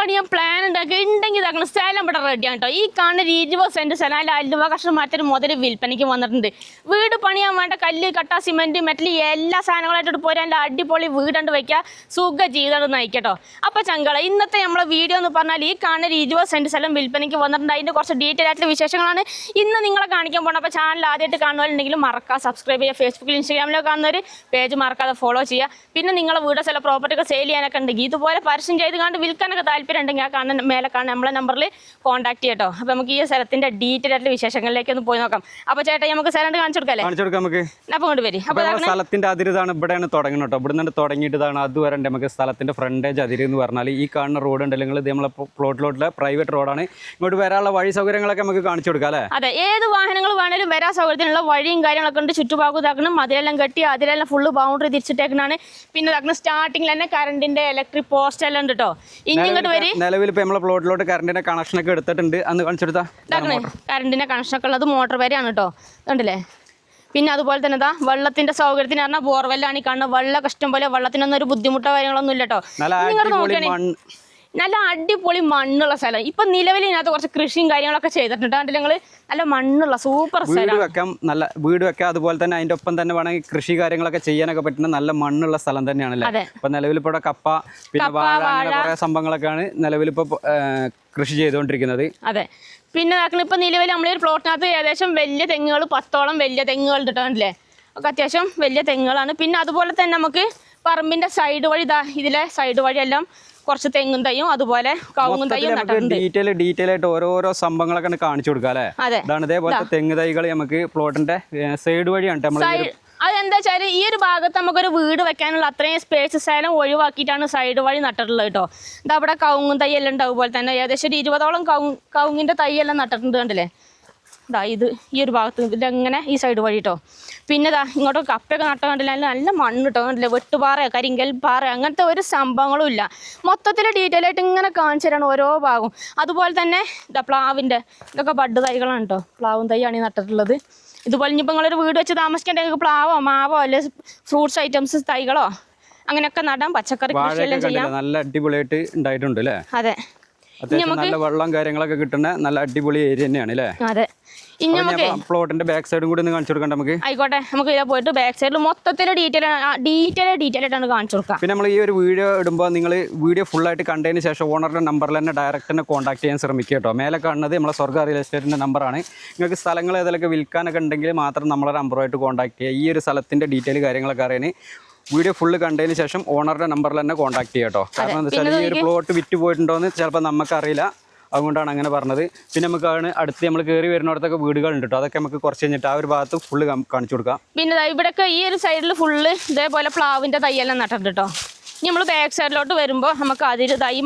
പണിയാൻ പ്ലാൻ ഉണ്ടെങ്കിൽ ഇതാക്കണം. സ്ഥലം ഇവിടെ റെഡിയാണ് കേട്ടോ. ഈ കാണുന്ന 20 സെന്റ് സ്ഥലം അതിൽ അലുവ കഷ്ണം മറ്റൊരു മുതൽ വിൽപ്പനയ്ക്ക് വന്നിട്ടുണ്ട്. വീട് പണിയാൻ വേണ്ട കല്ല്, കട്ട, സിമെന്റ്, മെറ്റൽ എല്ലാ സാധനങ്ങളായിട്ട് പോരാൻ നല്ല അടിപൊളി വീടുണ്ട് വയ്ക്കുക. സുഖ ജീവിതം നയിക്കട്ടോ. അപ്പോൾ ചങ്കള ഇന്നത്തെ നമ്മളെ വീഡിയോ എന്ന് പറഞ്ഞാൽ ഈ കാണുന്ന 20 സെന്റ് സ്ഥലം വിൽപ്പനയ്ക്ക് വന്നിട്ടുണ്ട്. അതിൻ്റെ കുറച്ച് ഡീറ്റെയിൽ ആയിട്ടുള്ള വിശേഷങ്ങളാണ് ഇന്ന് നിങ്ങളെ കാണിക്കാൻ പോകുന്നത്. അപ്പോൾ ചാനൽ ആദ്യമായിട്ട് കാണുന്നവരുണ്ടെങ്കിലും മറക്കാതെ സബ്സ്ക്രൈബ് ചെയ്യുക. ഫേസ്ബുക്കിൽ ഇൻസ്റ്റാഗ്രാമിലോ കാണുന്നവർ പേജ് മറക്കാതെ ഫോളോ ചെയ്യുക. പിന്നെ നിങ്ങളെ വീട് ചില പ്രോപ്പർട്ടിയൊക്കെ സെയിൽ ചെയ്യാനൊക്കെ ഉണ്ടെങ്കിൽ ഇതുപോലെ പരസ്യം ചെയ്ത് കണ്ട് വിൽക്കാനൊക്കെ താല്പര്യം ഉണ്ടെങ്കിൽ ആ കാണുന്ന മേലെ കാണുന്ന നമ്മളെ നമ്പറിൽ കോൺടാക്ട് ചെയ്യട്ടോ. അപ്പോൾ നമുക്ക് ഈ സ്ഥലത്തിൻ്റെ ഡീറ്റെയിൽ ആയിട്ടുള്ള വിശേഷങ്ങളിലേക്ക് ഒന്ന് പോയി നോക്കാം. അപ്പോൾ ചേട്ടാ നമുക്ക് സ്ഥലം കാണിച്ചു കൊടുക്കാം. നമുക്ക് അപ്പോൾ കൊണ്ട് വരും. അപ്പോൾ സ്ഥലത്തിന്റെ അതിരിതാണ് ഇവിടെയാണ് തുടങ്ങുന്നത് കേട്ടോ. ഇവിടെ നിന്ന് തുടങ്ങിയിട്ടാണ് അതുവരെ നമുക്ക് സ്ഥലത്തിന്റെ ഫ്രണ്ടേജ് അതിരി എന്ന് പറഞ്ഞാൽ ഈ കാണുന്ന റോഡ് ഉണ്ട്, അല്ലെങ്കിൽ ഇത് നമ്മളെ പ്ലോട്ടിലോട്ടുള്ള പ്രൈവറ്റ് റോഡാണ്. ഇങ്ങോട്ട് വരാനുള്ള വഴി സൗകര്യങ്ങളൊക്കെ നമുക്ക് കാണിച്ചു കൊടുക്കാം അല്ലേ? അതെ, ഏത് വാഹനങ്ങൾ വേണേലും വരാൻ സൗകര്യത്തിനുള്ള വഴിയും കാര്യങ്ങളൊക്കെ ഉണ്ട്. ചുറ്റുഭാഗം ഇതാക്കണം, അതിലെല്ലാം കെട്ടി അതിലെല്ലാം ഫുള്ള് ബൗണ്ടറി തിരിച്ചിട്ടേക്കണാണ്. പിന്നെ ഇതാക്കണം സ്റ്റാർട്ടിങ്ങിൽ തന്നെ കറണ്ടിന്റെ ഇലക്ട്രിക് പോസ്റ്റ് എല്ലാം ഉണ്ട് കേട്ടോ. ഇനി ഇങ്ങോട്ട് വരും. നിലവിൽ ഇപ്പൊ നമ്മളെ പ്ലോട്ടിലോട്ട് കറണ്ടിന്റെ കണക്ഷൻ ഒക്കെ എടുത്തിട്ടുണ്ട്. അന്ന് കാണിച്ചെടുത്താ കറണ്ടിന്റെ കണക്ഷൻ ഒക്കെ ഉള്ളത് മോട്ടോർ വരെയാണ് കേട്ടോ. കണ്ടില്ലേ? പിന്നെ അതുപോലെ തന്നെ ഇതാ വെള്ളത്തിന്റെ സൗകര്യത്തിന് പറഞ്ഞാൽ ബോർവെല്ലാണ് ഈ കാണുന്നത്. വെള്ളം ഇഷ്ടം പോലെ, വെള്ളത്തിനൊന്നും ഒരു ബുദ്ധിമുട്ടോ കാര്യങ്ങളൊന്നും ഇല്ല കേട്ടോ. നിങ്ങൾ നോക്കുകയാണെങ്കിൽ നല്ല അടിപൊളി മണ്ണുള്ള സ്ഥലം. ഇപ്പൊ നിലവിൽ ഇതിനകത്ത് കുറച്ച് കൃഷിയും കാര്യങ്ങളൊക്കെ ചെയ്തിട്ടുണ്ട്. കണ്ടില്ല നിങ്ങൾ? നല്ല മണ്ണുള്ള സൂപ്പർ സ്ഥലം. നല്ല വീട് വെക്കാം. അതുപോലെ തന്നെ അതിന്റെ ഒപ്പം തന്നെ വേണമെങ്കിൽ കൃഷി കാര്യങ്ങളൊക്കെ ചെയ്യാനൊക്കെ പറ്റുന്ന നല്ല മണ്ണുള്ള സ്ഥലം തന്നെയാണല്ലേ. ഇപ്പൊ നിലവിൽ ഇപ്പോൾ കപ്പ, പിന്നെ വാഴ, കുറെ സംഭവങ്ങളൊക്കെയാണ് നിലവിൽ ഇപ്പൊ കൃഷി ചെയ്തുകൊണ്ടിരിക്കുന്നത്. അതെ. പിന്നെ ഇപ്പൊ നിലവിൽ നമ്മളൊരു പ്ലോട്ടിനകത്ത് ഏകദേശം വലിയ തെങ്ങുകൾ 10ഓളം വലിയ തെങ്ങുകൾ ഇട്ടിട്ടുണ്ടല്ലേ. ഒക്കെ അത്യാവശ്യം വലിയ തെങ്ങുകളാണ്. പിന്നെ അതുപോലെ തന്നെ നമുക്ക് പറമ്പിന്റെ സൈഡ് വഴി ഇതിലെ സൈഡ് വഴിയെല്ലാം കുറച്ച് തെങ്ങും തൈയും അതുപോലെ കവുങ്ങും തൈയും നട്ടിട്ടുണ്ട്. ഡീറ്റെയിൽ ആയിട്ട് ഓരോരോ സംഭവങ്ങളൊക്കെ കാണിച്ചു കൊടുക്കാം അല്ലേ? ഇതാണ് ഇതേപോലത്തെ തെങ്ങ് തൈകൾ നമുക്ക് പ്ലോട്ടിന്റെ സൈഡ് വഴിയാണ് നമ്മൾ. അതെന്താ വെച്ചാൽ ഈ ഒരു ഭാഗത്ത് നമുക്കൊരു വീട് വെക്കാനുള്ള അത്രയും സ്പേസ് സ്ഥലം ഒഴിവാക്കിയിട്ടാണ് സൈഡ് വഴി നട്ടിട്ടുള്ളത് കേട്ടോ. ഇത് അവിടെ കവുങ്ങും തൈയെല്ലാം ഉണ്ട്. അതുപോലെ തന്നെ ഏകദേശം ഒരു 20ഓളം കവുങ്ങിന്റെ തൈയെല്ലാം നട്ടിട്ടുണ്ട്. കണ്ടില്ലേ? ഇത് ഈ ഒരു ഭാഗത്ത് ഇതെങ്ങനെ ഈ സൈഡ് വഴി കേട്ടോ. പിന്നെ ഇങ്ങോട്ട് കപ്പയൊക്കെ നട്ട കണ്ടില്ല, നല്ല മണ്ണ് കേട്ടോ. കണ്ടില്ലേ? വെട്ടുപാറയോ കരിങ്കൽ പാറ അങ്ങനത്തെ ഒരു സംഭവങ്ങളും ഇല്ല. മൊത്തത്തിൽ ഡീറ്റെയിൽ ആയിട്ട് ഇങ്ങനെ കാണിച്ചു തരാണ് ഓരോ ഭാഗവും. അതുപോലെ തന്നെ പ്ലാവിൻ്റെ ഇതൊക്കെ ബഡ് തൈകളാണ് കേട്ടോ. പ്ലാവും തൈയാണ് ഈ നട്ടിട്ടുള്ളത്. ഇതുപോലെ ഇനിയിപ്പോൾ നിങ്ങളൊരു വീട് വെച്ച് താമസിക്കേണ്ടെങ്കിൽ പ്ലാവോ മാവോ അല്ലെ ഫ്രൂട്ട്സ് ഐറ്റംസ് തൈകളോ അങ്ങനെയൊക്കെ നടാം. പച്ചക്കറി കൃഷിയെല്ലാം ചെയ്യാം. നല്ല അടിപൊളിയായിട്ട് ഉണ്ടായിട്ടുണ്ട് അല്ലേ? അതെ. നല്ല വെള്ളം കാര്യങ്ങളൊക്കെ കിട്ടുന്ന നല്ല അടിപൊളി ഏരിയ തന്നെയാണ് അല്ലേ? അതെ. ഇനി നമുക്ക് പ്ലോട്ടിന്റെ ബാക്ക് സൈഡും കൂടി ഒന്ന് കാണിച്ചു കൊടുക്കാം നമുക്ക്. ആയിക്കോട്ടെ, നമുക്ക് ഇതിൽ പോയിട്ട് ബാക്ക് സൈഡിൽ മൊത്തത്തിൽ ഡീറ്റെയിൽ ആയിട്ടാണ് കാണിച്ചു കൊടുക്കുക. പിന്നെ നമ്മൾ ഈ ഒരു വീഡിയോ ഇടുമ്പോൾ നിങ്ങൾ വീഡിയോ ഫുള്ളായിട്ട് കണ്ടതിന് ശേഷം ഓണറുടെ നമ്പറിൽ തന്നെ ഡയറക്റ്റ് തന്നെ കോൺടാക്ട് ചെയ്യാൻ ശ്രമിക്കുക കേട്ടോ. മേലെ കാണുന്നത് നമ്മളെ സ്വർഗ്ഗ റിയൽ എസ്റ്റേറ്റിൻ്റെ നമ്പറാണ്. നിങ്ങൾക്ക് സ്ഥലങ്ങൾ ഏതൊക്കെ വിൽക്കാനൊക്കെ ഉണ്ടെങ്കിൽ മാത്രം നമ്മളെ നമ്പറുമായിട്ട് കോൺടാക്ട് ചെയ്യുക. ഈ ഒരു സ്ഥലത്തിൻ്റെ ഡീറ്റെയിൽ കാര്യങ്ങളൊക്കെ അറിയാൻ വീഡിയോ ഫുള്ള് കണ്ടതിന് ശേഷം ഓണറുടെ നമ്പറിൽ തന്നെ കോൺടാക്ട് ചെയ്യുക കേട്ടോ. കാരണം എന്താ വെച്ചാൽ ഈ ഒരു പ്ലോട്ട് വിറ്റ് പോയിട്ടുണ്ടോയെന്ന് ചിലപ്പോൾ നമുക്കറിയില്ല, അതുകൊണ്ടാണ് അങ്ങനെ പറഞ്ഞത്. പിന്നെ നമുക്ക് അടുത്ത് നമ്മൾ കയറി വരുന്നിടത്തൊക്കെ വീടുകളുണ്ട് കേട്ടോ. അതൊക്കെ നമുക്ക് കുറച്ച് കഴിഞ്ഞിട്ട് ആ ഒരു ഭാഗത്ത് ഫുള്ള് കാണിച്ചു കൊടുക്കാം. പിന്നെ ഇവിടെയൊക്കെ ഈ ഒരു സൈഡിൽ ഫുള്ള് ഇതേപോലെ പ്ലാവിൻ്റെ തൈയെല്ലാം നട്ടിട്ടുണ്ട് കേട്ടോ. ഇനി നമ്മൾ ബാക്ക് സൈഡിലോട്ട് വരുമ്പോൾ നമുക്ക്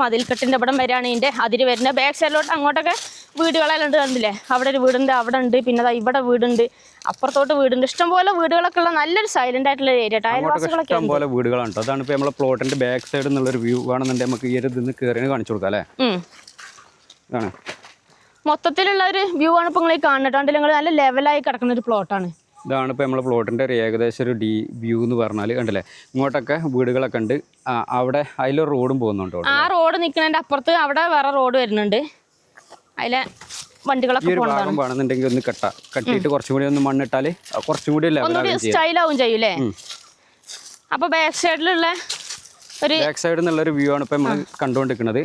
മതിൽക്കെട്ടിൻ്റെ ഇവിടം വരെയാണ് ഇതിൻ്റെ അതിര് വരുന്നത്. ബാക്ക് സൈഡിലോട്ട് അങ്ങോട്ടൊക്കെ വീടുകളെല്ലാം ഉണ്ട്. കണ്ടില്ലേ? അവിടെ ഒരു വീടുണ്ട്, അവിടെ ഉണ്ട്. പിന്നെ ഇവിടെ വീടുണ്ട്, അപ്പുറത്തോട്ട് വീടുണ്ട്. ഇഷ്ടംപോലെ വീടുകളൊക്കെ ഉള്ള നല്ലൊരു സൈലന്റ് ആയിട്ടുള്ള ഏരിയ. അയൽവാസികളൊക്കെ ഇഷ്ടംപോലെ വീടുകളുണ്ട്. അതാണ് ഇപ്പോൾ നമ്മളെ പ്ലോട്ടിന്റെ ബാക്ക് സൈഡിൽ നിന്നുള്ളൊരു വ്യൂ ആണെന്നുണ്ടെങ്കിൽ നമുക്ക് ഈ ഒരു ഇതിന്ന് കയറി കാണിച്ചു കൊടുക്കാം അല്ലേ? മൊത്തത്തിലുള്ള ഒരു വ്യൂ ആണ് ഇപ്പോൾ നിങ്ങൾ കാണുന്നുണ്ട്. നിങ്ങൾ നല്ല ലെവലായി കിടക്കുന്ന ഒരു പ്ലോട്ടാണ്. ഇതാണ് ഇപ്പോൾ നമ്മളെ പ്ലോട്ടിൻ്റെ ഒരു ഏകദേശം ഒരു വ്യൂ എന്ന് പറഞ്ഞാൽ കണ്ടില്ലേ? ഇങ്ങോട്ടൊക്കെ വീടുകളൊക്കെ ഉണ്ട്. അവിടെ അതിലൊരു റോഡും പോകുന്നുണ്ട്. ആ റോഡ് നിൽക്കുന്നതിൻ്റെ അപ്പുറത്ത് അവിടെ വേറെ റോഡ് വരുന്നുണ്ട്. അതിലെ വണ്ടികളൊക്കെ വേണമെന്നുണ്ടെങ്കിൽ ഒന്ന് കട്ടിയിട്ട് കുറച്ചും കൂടി ഒന്ന് മണ്ണിട്ടാൽ കുറച്ചും കൂടി സ്റ്റൈലാവും ചെയ്യൂലേ? അപ്പോൾ ബാക്ക് സൈഡിലുള്ള ബാക്ക് സൈഡിൽ നിന്നുള്ളൊരു വ്യൂ ആണ് ഇപ്പോൾ നമ്മൾ കണ്ടുകൊണ്ടിരിക്കുന്നത്.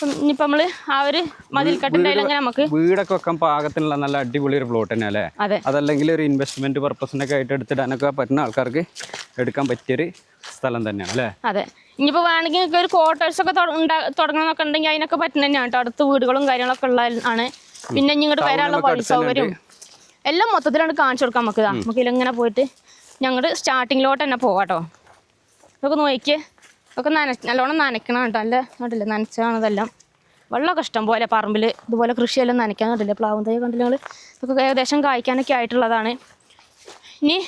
ഇനിയിപ്പോൾ നമ്മൾ ആ ഒരു മതിൽക്കെട്ടിൻ്റെ അങ്ങനെ നമുക്ക് വീടൊക്കെ വെക്കാൻ പാകത്തിനുള്ള നല്ല അടിപൊളി ഒരു പ്ലോട്ട് തന്നെ അല്ലേ? അതല്ലെങ്കിൽ ഒരു ഇൻവെസ്റ്റ്മെന്റ് പർപ്പസിനൊക്കെ ആയിട്ട് എടുത്തിടാനൊക്കെ പറ്റുന്ന ആൾക്കാർക്ക് എടുക്കാൻ പറ്റിയൊരു സ്ഥലം തന്നെയാണ് അല്ലേ? അതെ. ഇനിയിപ്പോൾ വേണമെങ്കിൽ നിങ്ങൾക്ക് ഒരു ക്വാർട്ടേഴ്സ് ഒക്കെ തുടങ്ങണമെന്നൊക്കെ ഉണ്ടെങ്കിൽ അതിനൊക്കെ പറ്റുന്ന തന്നെയാണ് കേട്ടോ. അടുത്ത് വീടുകളും കാര്യങ്ങളൊക്കെ ഉള്ള ആണ്. പിന്നെ ഇങ്ങോട്ട് വരാനുള്ള വഴി സൗകര്യം എല്ലാം മൊത്തത്തിലാണ് കാണിച്ചു കൊടുക്കാം നമുക്ക്. നമുക്ക് ഇതിലിങ്ങനെ പോയിട്ട് ഞങ്ങൾ സ്റ്റാർട്ടിങ്ങിലോട്ട് തന്നെ പോകാം കേട്ടോ. നമുക്ക് നോക്കിയേ, ഒക്കെ നല്ലോണം നനയ്ക്കണം കേട്ടോ. നല്ല കണ്ടില്ലേ? നനച്ചാണതെല്ലാം. വെള്ളമൊക്കെ ഇഷ്ടം പോലെ പറമ്പിൽ ഇതുപോലെ കൃഷിയെല്ലാം നനയ്ക്കാൻ കണ്ടില്ലേ? പ്ലാവും തൈ കണ്ടില്ല നിങ്ങൾ? ഇതൊക്കെ ഏകദേശം കായ്ക്കാനൊക്കെ ആയിട്ടുള്ളതാണ്. ഇനി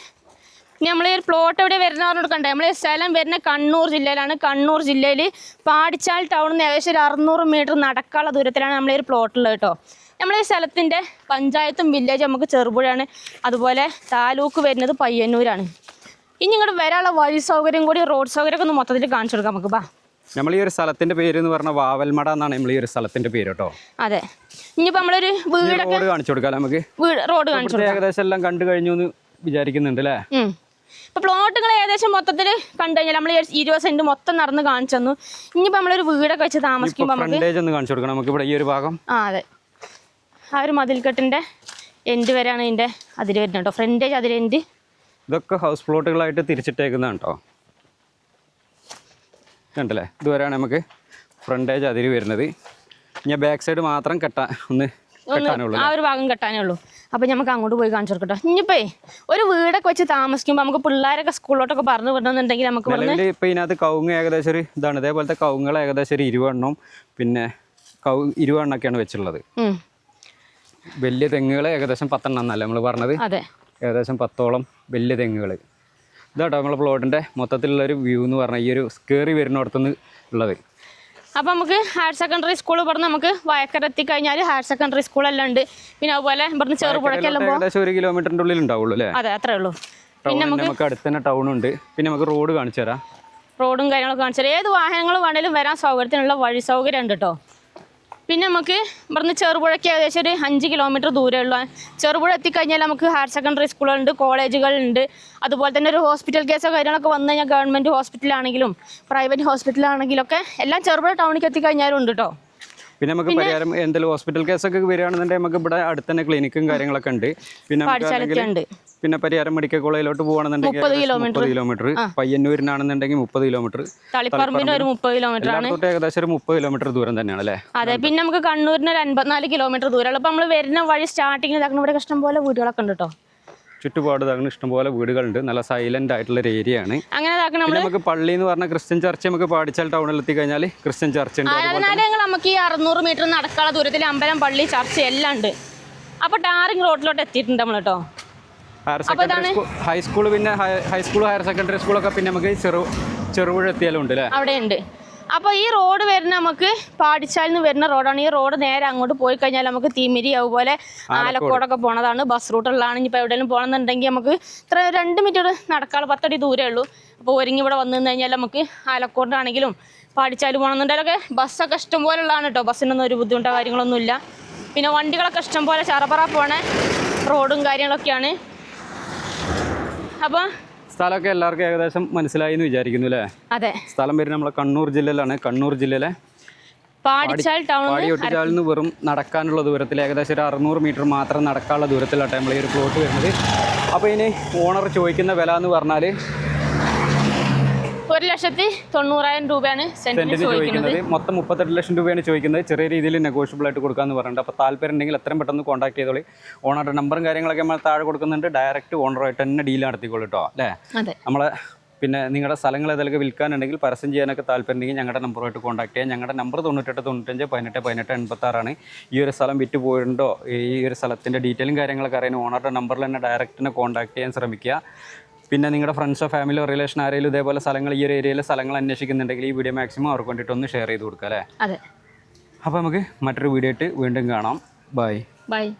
നമ്മൾ ഈ ഒരു പ്ലോട്ട് എവിടെ വരുന്ന പറഞ്ഞെടുക്കണ്ടേ? നമ്മൾ ഈ സ്ഥലം വരുന്ന കണ്ണൂർ ജില്ലയിലാണ്. കണ്ണൂർ ജില്ലയിൽ പാടിച്ചാൽ ടൗണിൽ നിന്ന് ഏകദേശം ഒരു 600 മീറ്റർ നടക്കാനുള്ള ദൂരത്തിലാണ് നമ്മൾ ഈ ഒരു പ്ലോട്ടുള്ളത് കേട്ടോ. നമ്മളീ സ്ഥലത്തിൻ്റെ പഞ്ചായത്തും വില്ലേജ് നമുക്ക് ചെറുപുഴയാണ്. അതുപോലെ താലൂക്ക് വരുന്നത് പയ്യന്നൂരാണ്. ഇനി ഇങ്ങോട്ട് വരാനുള്ള വഴി സൗകര്യം കൂടി റോഡ് സൗകര്യമൊക്കെ ഒന്ന് മൊത്തത്തിൽ കാണിച്ചു കൊടുക്കാം നമുക്ക്. നമ്മൾ ഈ ഒരു സ്ഥലത്തിന്റെ പേര് എന്ന് പറഞ്ഞാൽ വാവൽമട എന്നാണ് നമ്മൾ ഈ ഒരു സ്ഥലത്തിന്റെ പേര് കേട്ടോ. അതെ. ഇനിയിപ്പോൾ നമ്മളൊരു വീടൊക്കെ റോഡ് കാണിച്ചു കൊടുക്കാം നമുക്ക്. റോഡ് കാണിച്ചു കൊടുക്കാം. ഏകദേശം എല്ലാം കണ്ടു കഴിഞ്ഞു എന്ന് വിചാരിക്കുന്നുണ്ട് അല്ലേ? ഇപ്പോൾ പ്ലോട്ടുകൾ ഏകദേശം മൊത്തത്തിൽ കണ്ടു കഴിഞ്ഞാൽ നമ്മൾ 20 സെന്റ് മൊത്തം നടന്ന് കാണിച്ചു തന്നു. ഇനിയിപ്പോൾ നമ്മളൊരു വീടൊക്കെ വെച്ച് താമസിക്കുമ്പോൾ ഫ്രണ്ടേജ് ഒന്ന് കാണിച്ചു കൊടുക്കണം നമുക്ക്. ഇവിടെ ഈ ഒരു ഭാഗം അതെ, ആ ഒരു മതിൽക്കെട്ടിൻ്റെ എൻഡ് വരെയാണ് ഇതിൻ്റെ അതിൽ വരുന്നത് കേട്ടോ. ഫ്രണ്ടേജ് അതിൽ എൻഡ്. ഇതൊക്കെ ഹൗസ് പ്ലോട്ടുകളായിട്ട് തിരിച്ചിട്ടേക്കുന്നതാണ് കേട്ടോ. കണ്ടല്ലേ, ഇതുവരെയാണ് നമുക്ക് ഫ്രണ്ടേജ് അതിൽ വരുന്നത്. ഞാൻ ബാക്ക് സൈഡ് മാത്രം കെട്ടാനുള്ളൂ, ആ ഒരു ഭാഗം കെട്ടാനേ ഉള്ളൂ. അപ്പോൾ നമുക്ക് അങ്ങോട്ട് പോയി കാണിച്ചു കൊടുക്കട്ടോ. ഇനിയിപ്പോൾ ഒരു വീടൊക്കെ വെച്ച് താമസിക്കുമ്പോൾ നമുക്ക് പിള്ളേരൊക്കെ സ്കൂളിലോട്ടൊക്കെ പറഞ്ഞു വിടണമെന്നുണ്ടെങ്കിൽ നമുക്ക് ഇപ്പോൾ ഇതിനകത്ത് കവുങ്ങ് ഏകദേശം ഒരു ഇതാണ്. ഇതേപോലത്തെ കവുങ്ങൾ ഏകദേശം ഒരു 20 എണ്ണം, പിന്നെ 20 എണ്ണൊക്കെയാണ് വെച്ചുള്ളത്. വലിയ തെങ്ങുകൾ ഏകദേശം 10 എണ്ണം എന്നല്ല നമ്മൾ പറഞ്ഞത്. അതെ, ഏകദേശം 10ഓളം വലിയ തെങ്ങുകൾ. ഇതാട്ടോ നമ്മളെ പ്ലോട്ടിൻ്റെ മൊത്തത്തിലുള്ളൊരു വ്യൂ എന്ന് പറഞ്ഞാൽ ഈ ഒരു കയറി വരുന്നിടത്തുനിന്ന് ഉള്ളത്. അപ്പോൾ നമുക്ക് ഹയർ സെക്കൻഡറി സ്കൂൾ പറഞ്ഞ് നമുക്ക് വയക്കര എത്തിക്കഴിഞ്ഞാൽ ഹയർ സെക്കൻഡറി സ്കൂളെല്ലാം ഉണ്ട്. പിന്നെ അതുപോലെ ഇവിടുന്ന് ചെറുപുഴക്കെല്ലാം ഏകദേശം 1 കിലോമീറ്ററിൻ്റെ ഉള്ളിൽ ഉണ്ടാവുള്ളൂ അല്ലേ? അതെ, അത്രേ ഉള്ളൂ. പിന്നെ നമുക്ക് അടുത്ത് തന്നെ ടൗണുണ്ട്. പിന്നെ നമുക്ക് റോഡ് കാണിച്ചു തരാം. റോഡും കാര്യങ്ങളൊക്കെ കാണിച്ചു തരാം. ഏത് വാഹനങ്ങൾ വേണേലും വരാൻ സൗകര്യത്തിനുള്ള വഴി സൗകര്യം ഉണ്ട് കേട്ടോ. പിന്നെ നമുക്ക് ഇവിടുന്ന് ചെറുപുഴയ്ക്ക് ഏകദേശം ഒരു 5 കിലോമീറ്റർ ദൂരമേ ഉള്ളൂ. ചെറുപുഴ എത്തിക്കഴിഞ്ഞാൽ നമുക്ക് ഹയർ സെക്കൻഡറി സ്കൂളുകളുണ്ട്, കോളേജുകളുണ്ട്. അതുപോലെ തന്നെ ഒരു ഹോസ്പിറ്റൽ കേസോ കാര്യങ്ങളൊക്കെ വന്നു കഴിഞ്ഞാൽ ഗവൺമെൻറ് ഹോസ്പിറ്റലാണെങ്കിലും പ്രൈവറ്റ് ഹോസ്പിറ്റലാണെങ്കിലൊക്കെ എല്ലാം ചെറുപുഴ ടൗണിലേക്ക് എത്തിക്കഴിഞ്ഞാലും ഉണ്ട് കേട്ടോ. പിന്നെ നമുക്ക് പരിഹാരം എന്തെങ്കിലും ഹോസ്പിറ്റൽ കേസൊക്കെ വരികയാണെന്നുണ്ടെങ്കിൽ നമുക്ക് ഇവിടെ അടുത്ത് തന്നെ ക്ലിനിക്കും കാര്യങ്ങളൊക്കെ ഉണ്ട്. പിന്നെ പരിഹാരം മെഡിക്കൽ കോളേജിലോട്ട് പോകുകയാണെന്നുണ്ടെങ്കിൽ 30 കിലോമീറ്റർ, പയ്യന്നൂരിനാണെന്നുണ്ടെങ്കിൽ 30 കിലോമീറ്റർ, തളിപ്പറമ്പിന് ഒരു 30 കിലോമീറ്റർ ആണ്. ഏകദേശം ഒരു 30 കിലോമീറ്റർ ദൂരം തന്നെയാണ് അല്ലേ? അതെ. പിന്നെ നമുക്ക് കണ്ണൂരിന് ഒരു 54 കിലോമീറ്റർ ദൂരമുള്ളൂ. അപ്പോൾ നമ്മൾ വരുന്ന വഴി സ്റ്റാർട്ടിങ്ങിൽ ഇവിടെ ഇഷ്ടം പോലെ വീടുകളൊക്കെ ഉണ്ട് കേട്ടോ. ചുറ്റുപാട് ഇഷ്ടംപോലെ വീടുകളുണ്ട്. നല്ല സൈലന്റ് ആയിട്ടുള്ള ഒരു ഏരിയ ആണ്. അങ്ങനെ നമുക്ക് പള്ളി എന്ന് പറഞ്ഞ ക്രിസ്ത്യൻ ചർച്ച് നമുക്ക് പാടിച്ചാൽ ടൗണിൽ എത്തി കഴിഞ്ഞാൽ ക്രിസ്ത്യൻ ചർച്ച് ഉണ്ട്. അതിനാലും നമുക്ക് ഈ 600 മീറ്റർ നടക്കാനുള്ള ദൂരത്തിൽ അമ്പലം, പള്ളി, ചർച്ച് എല്ലാം ഉണ്ട്. അപ്പോൾ ടാറിങ് റോഡിലോട്ട് എത്തിയിട്ടുണ്ട് നമ്മൾ കേട്ടോ. ഹയർ സെക്കൻഡറി സ്കൂൾ, ഹൈസ്കൂൾ, പിന്നെ ഹൈസ്കൂൾ ഹയർ സെക്കൻഡറി സ്കൂളൊക്കെ പിന്നെ നമുക്ക് ചെറുപുഴ എത്തിയാലും ഉണ്ട് അല്ലേ? അവിടെ ഉണ്ട്. അപ്പോൾ ഈ റോഡ് വരുന്ന നമുക്ക് പാടിച്ചാലിൽ നിന്ന് വരുന്ന റോഡാണ്. ഈ റോഡ് നേരെ അങ്ങോട്ട് പോയി കഴിഞ്ഞാൽ നമുക്ക് തീമിരി അതുപോലെ ആലക്കോടൊക്കെ പോണതാണ്. ബസ് റൂട്ടുള്ളതാണ്. ഇപ്പോൾ എവിടെയെങ്കിലും പോകണമെന്നുണ്ടെങ്കിൽ നമുക്ക് ഇത്ര 2 മിനിറ്റ് നടക്കാനുള്ള 10 അടി ദൂരമേ ഉള്ളൂ. അപ്പോൾ ഒരുങ്ങി ഇവിടെ വന്നു കഴിഞ്ഞാൽ നമുക്ക് ആലക്കോടാണെങ്കിലും പാടിച്ചാൽ പോകണമെന്നുണ്ടെങ്കിലൊക്കെ ബസ്സൊക്കെ ഇഷ്ടംപോലെ ഉള്ളതാണ് കേട്ടോ. ബസ്സിനൊന്നും ഒരു ബുദ്ധിമുട്ടോ കാര്യങ്ങളൊന്നുമില്ല. പിന്നെ വണ്ടികളൊക്കെ ഇഷ്ടംപോലെ ചറപറ പോണ റോഡും കാര്യങ്ങളൊക്കെയാണ്. അപ്പോൾ സ്ഥലമൊക്കെ എല്ലാവർക്കും ഏകദേശം മനസ്സിലായി എന്ന് വിചാരിക്കുന്നു അല്ലേ? അതെ. സ്ഥലം വരുന്നത് നമ്മളെ കണ്ണൂർ ജില്ലയിലാണ്. കണ്ണൂർ ജില്ലയിലെ പാടിയൊട്ടിച്ചാലിൽ നിന്ന് വെറും നടക്കാനുള്ള ദൂരത്തിൽ ഏകദേശം ഒരു 600 മീറ്റർ മാത്രം നടക്കാനുള്ള ദൂരത്തിലാട്ടെ നമ്മൾ ഈ ഒരു പ്ലോട്ട് വരുന്നത്. അപ്പോൾ ഇനി ഓണർ ചോദിക്കുന്ന വില എന്ന് പറഞ്ഞാൽ 1,90,000 രൂപയാണ് സെന്റിന് ചോദിക്കുന്നത്. മൊത്തം 38 ലക്ഷം രൂപയാണ് ചോദിക്കുന്നത്. ചെറിയ രീതിയിൽ നെഗോഷ്യബിൾ ആയിട്ട് കൊടുക്കാമെന്ന് പറഞ്ഞിട്ട്. അപ്പോൾ താല്പര്യം ഉണ്ടെങ്കിൽ എത്രയും പെട്ടെന്ന് കോൺടാക്ട് ചെയ്തോളി. ഓണറുടെ നമ്പറും കാര്യങ്ങളൊക്കെ നമ്മൾ താഴെ കൊടുക്കുന്നുണ്ട്. ഡയറക്റ്റ് ഓണറുമായിട്ട് തന്നെ ഡീൽ നടത്തിക്കോളൂ കേട്ടോ അല്ലേ? നമ്മളെ പിന്നെ നിങ്ങളുടെ സ്ഥലങ്ങൾ ഏതൊക്കെ വിൽക്കാനുണ്ടെങ്കിൽ പരസ്യം ചെയ്യാനൊക്കെ താല്പര്യം ഉണ്ടെങ്കിൽ ഞങ്ങളുടെ നമ്പറുമായിട്ട് കോൺടാക്ട് ചെയ്യാം. ഞങ്ങളുടെ നമ്പർ 98 95 18 18 86 ഈ ഒരു സ്ഥലം വിറ്റ് പോയിട്ടുണ്ടോ, ഈ ഒരു സ്ഥലത്തിൻ്റെ ഡീറ്റെയിലും കാര്യങ്ങളൊക്കെ അറിയാൻ ഓണറുടെ നമ്പറിൽ തന്നെ ഡയറക്റ്റിനെ കോൺടാക്ട് ചെയ്യാൻ ശ്രമിക്കുക. പിന്നെ നിങ്ങളുടെ ഫ്രണ്ട്സോ ഫാമിലിയോ റിലേഷൻ ആരെങ്കിലും ഇതേപോലെ സ്ഥലങ്ങൾ ഈ ഒരു ഏരിയയിലെ സ്ഥലങ്ങൾ അന്വേഷിക്കുന്നുണ്ടെങ്കിൽ ഈ വീഡിയോ മാക്സിമം അവർക്ക് വേണ്ടിയിട്ട് ഒന്ന് ഷെയർ ചെയ്ത് കൊടുക്കുക അല്ലേ? അതെ. അപ്പോൾ നമുക്ക് മറ്റൊരു വീഡിയോ ആയിട്ട് വീണ്ടും കാണാം. ബൈ.